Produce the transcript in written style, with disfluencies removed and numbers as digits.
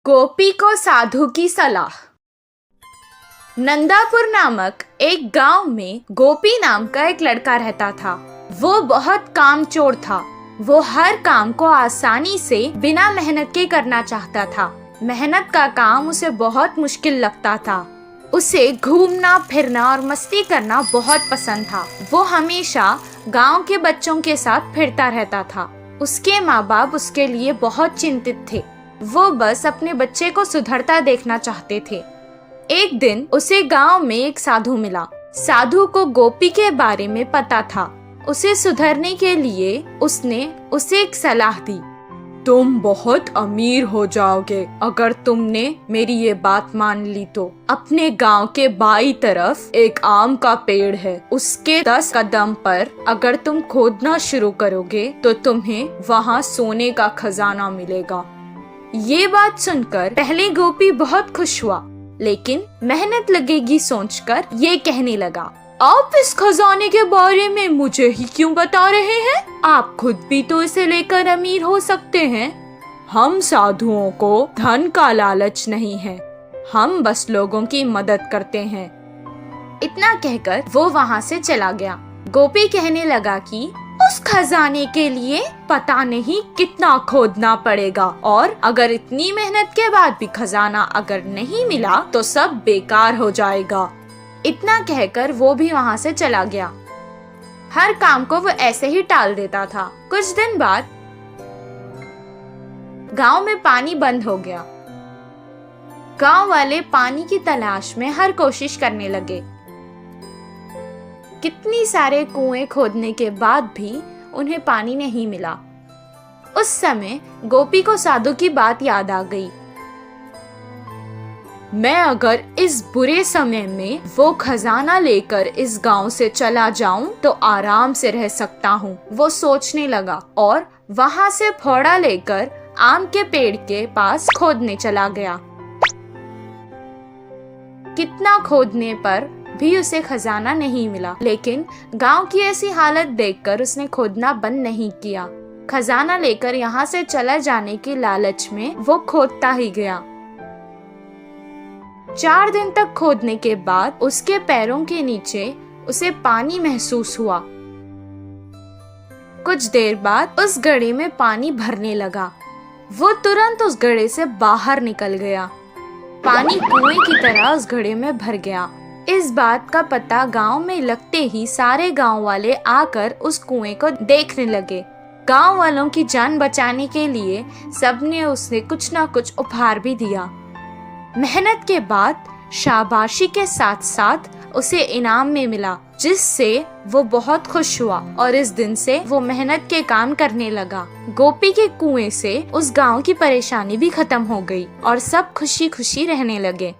गोपी को साधु की सलाह। नंदापुर नामक एक गांव में गोपी नाम का एक लड़का रहता था। वो बहुत कामचोर था। वो हर काम को आसानी से बिना मेहनत के करना चाहता था। मेहनत का काम उसे बहुत मुश्किल लगता था। उसे घूमना फिरना और मस्ती करना बहुत पसंद था। वो हमेशा गांव के बच्चों के साथ फिरता रहता था। उसके माँ बाप उसके लिए बहुत चिंतित थे। वो बस अपने बच्चे को सुधरता देखना चाहते थे। एक दिन उसे गांव में एक साधु मिला। साधु को गोपी के बारे में पता था। उसे सुधरने के लिए उसने उसे एक सलाह दी। तुम बहुत अमीर हो जाओगे अगर तुमने मेरी ये बात मान ली तो। अपने गांव के बाईं तरफ एक आम का पेड़ है। उसके 10 कदम पर अगर तुम खोदना शुरू करोगे तो तुम्हें वहाँ सोने का खजाना मिलेगा। ये बात सुनकर पहले गोपी बहुत खुश हुआ, लेकिन मेहनत लगेगी सोचकर ये कहने लगा, आप इस खजाने के बारे में मुझे ही क्यों बता रहे हैं? आप खुद भी तो इसे लेकर अमीर हो सकते हैं। हम साधुओं को धन का लालच नहीं है, हम बस लोगों की मदद करते हैं। इतना कहकर वो वहाँ से चला गया। गोपी कहने लगा कि उस खजाने के लिए पता नहीं कितना खोदना पड़ेगा, और अगर इतनी मेहनत के बाद भी खजाना अगर नहीं मिला तो सब बेकार हो जाएगा। इतना कहकर वो भी वहाँ से चला गया। हर काम को वो ऐसे ही टाल देता था। कुछ दिन बाद गांव में पानी बंद हो गया। गांव वाले पानी की तलाश में हर कोशिश करने लगे। कितनी सारे कुएं खोदने के बाद भी उन्हें पानी नहीं मिला। उस समय गोपी को साधु की बात याद आ गई। मैं अगर इस बुरे समय में वो खजाना लेकर इस गांव से चला जाऊं तो आराम से रह सकता हूं, वो सोचने लगा और वहां से फावड़ा लेकर आम के पेड़ के पास खोदने चला गया। कितना खोदने पर भी उसे खजाना नहीं मिला, लेकिन गांव की ऐसी हालत देखकर उसने खोदना बंद नहीं किया। खजाना लेकर यहाँ से चला जाने की लालच में वो खोदता ही गया। 4 दिन तक खोदने के बाद उसके पैरों के नीचे उसे पानी महसूस हुआ। कुछ देर बाद उस घड़े में पानी भरने लगा। वो तुरंत उस घड़े से बाहर निकल गया। पानी कुएं की तरह उस घड़े में भर गया। इस बात का पता गांव में लगते ही सारे गांव वाले आकर उस कुएं को देखने लगे। गांव वालों की जान बचाने के लिए सबने उसे कुछ न कुछ उपहार भी दिया। मेहनत के बाद शाबाशी के साथ साथ उसे इनाम में मिला, जिससे वो बहुत खुश हुआ और इस दिन से वो मेहनत के काम करने लगा। गोपी के कुएं से उस गांव की परेशानी भी खत्म हो गई और सब खुशी खुशी रहने लगे।